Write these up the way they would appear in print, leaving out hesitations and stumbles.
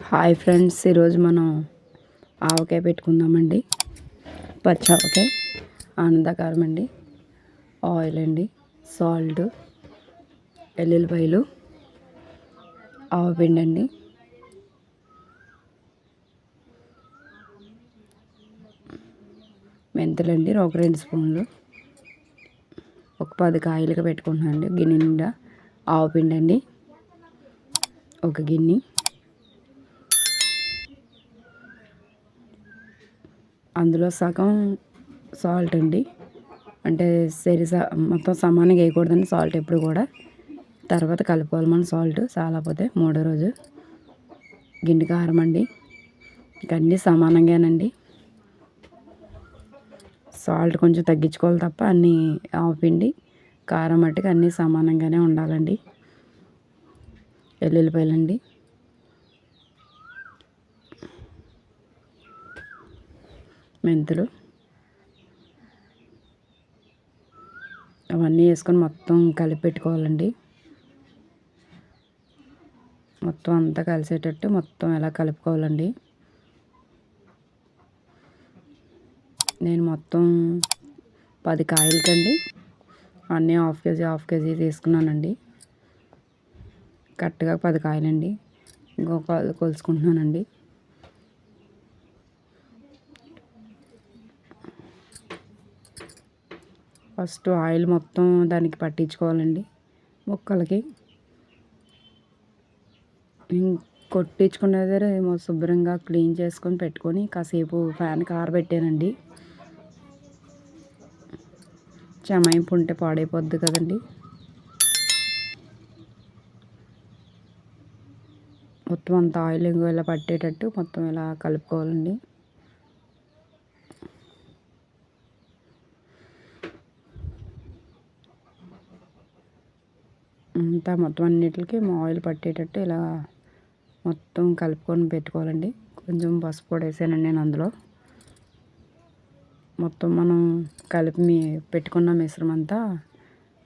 Hi friends, ఈరోజు మనం ఆవకాయ పెట్టుకుందామండి. పచ్చి ఆవకాయ, ఆనందకారం అండి, ఆయిల్ అండి, సాల్ట్, ఎల్లుల్లిపాయలు, ఆవపిండి అండి, మెంతులండి ఒక 2 స్పూన్లు, ఒక 10 కాయలుగా పెట్టుకుంటున్నాను అండి. గిన్నె నిండా ఆవపిండి అండి, ఒక గిన్నె, అందులో సగం సాల్ట్ అండి. అంటే మొత్తం సమానంగా వేయకూడదండి సాల్ట్ ఎప్పుడు కూడా. తర్వాత కలుపుకోవాలి మనం సాల్ట్ చాలకపోతే మూడో రోజు. గిన్నె కారం అండి, ఇవన్నీ సమానంగానండి. సాల్ట్ కొంచెం తగ్గించుకోవాలి తప్ప అన్నీ ఆవపిండి కారం మట్టుకు అన్నీ సమానంగానే ఉండాలండి. ఎల్లుల్లిపాయలండి, మెంతులు, అవన్నీ వేసుకొని మొత్తం కలిపి పెట్టుకోవాలండి. మొత్తం అంతా కలిసేటట్టు మొత్తం ఎలా కలుపుకోవాలండి. నేను మొత్తం 10 కాయలకండి అన్నీ హాఫ్ కేజీ తీసుకున్నానండి. కరెక్ట్గా 10 కాయలండి. ఇంకొక కొలుసుకుంటున్నానండి. ఫస్ట్ ఆయిల్ మొత్తం దానికి పట్టించుకోవాలండి ముక్కలకి. కొట్టించుకునేదే ఏమో శుభ్రంగా క్లీన్ చేసుకొని పెట్టుకొని కాసేపు ఫ్యాన్కి ఆరబెట్టానండి. చెమాయింపు ఉంటే పాడైపోద్ది కదండి. మొత్తం అంత ఆయిల్ ఇలా పట్టేటట్టు మొత్తం ఇలా కలుపుకోవాలండి. అంతా మొత్తం అన్నిటికి ఆయిల్ పట్టేటట్టు ఇలా మొత్తం కలుపుకొని పెట్టుకోవాలండి. కొంచెం పసుపు కూడా వేసానండి నేను అందులో. మొత్తం మనం కలిపి పెట్టుకున్న మిశ్రమం అంతా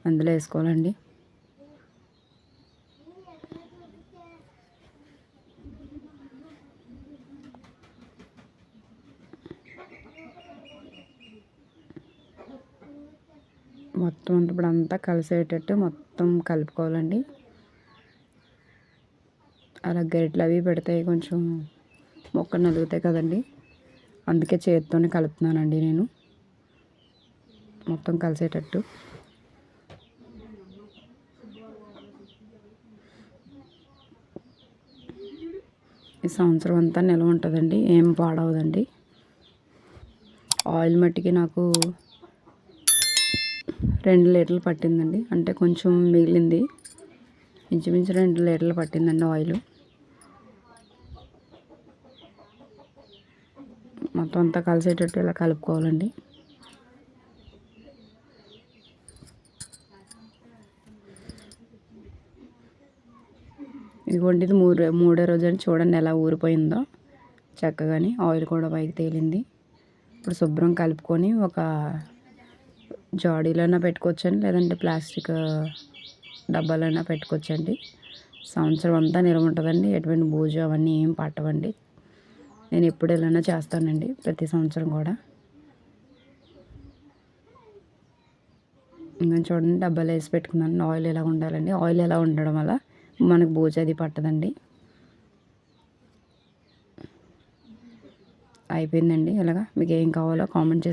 అందులో వేసుకోవాలండి. మొత్తం ఇప్పుడు అంతా కలిసేటట్టు మొత్తం కలుపుకోవాలండి. అలా గరిటెలు అవి పెడతాయి కొంచెం మొక్క నలుగుతాయి కదండి. అందుకే చేతితోనే కలుపుతున్నానండి నేను. మొత్తం కలిసేటట్టు ఈ సంవత్సరం అంతా నిల్వ ఉంటుందండి, ఏం పాడవదండి. ఆయిల్ మట్టికి నాకు 2 లీటర్లు పట్టిందండి. అంటే కొంచెం మిగిలింది, ఇంచుమించు 2 లీటర్లు పట్టిందండి ఆయిల్. మొత్తం అంతా కలిసేటట్టు ఇలా కలుపుకోవాలండి. ఇదిగోండి, ఇది మూడో రోజు అని చూడండి ఎలా ఊరిపోయిందో చక్కగాని. ఆయిల్ కూడా పైకి తేలింది. ఇప్పుడు శుభ్రం కలుపుకొని ఒక జాడీలైనా పెట్టుకోవచ్చండి, లేదంటే ప్లాస్టిక్ డబ్బాలైనా పెట్టుకోవచ్చండి. సంవత్సరం అంతా నిల్వ ఉంటుందండి. ఎటువంటి బూజు అవన్నీ ఏం పట్టవండి. నేను ఎప్పుడు ఇలానే చేస్తానండి, ప్రతి సంవత్సరం కూడా. ఇంకా చూడండి, డబ్బాలు వేసి పెట్టుకున్నాను. ఆయిల్ ఎలా ఉండాలండి. ఆయిల్ ఎలా ఉండడం వల్ల మనకు బూజు అది పట్టదండి. అయిపోయిందండి. ఇలాగా మీకు ఏం కావాలో కామెంట్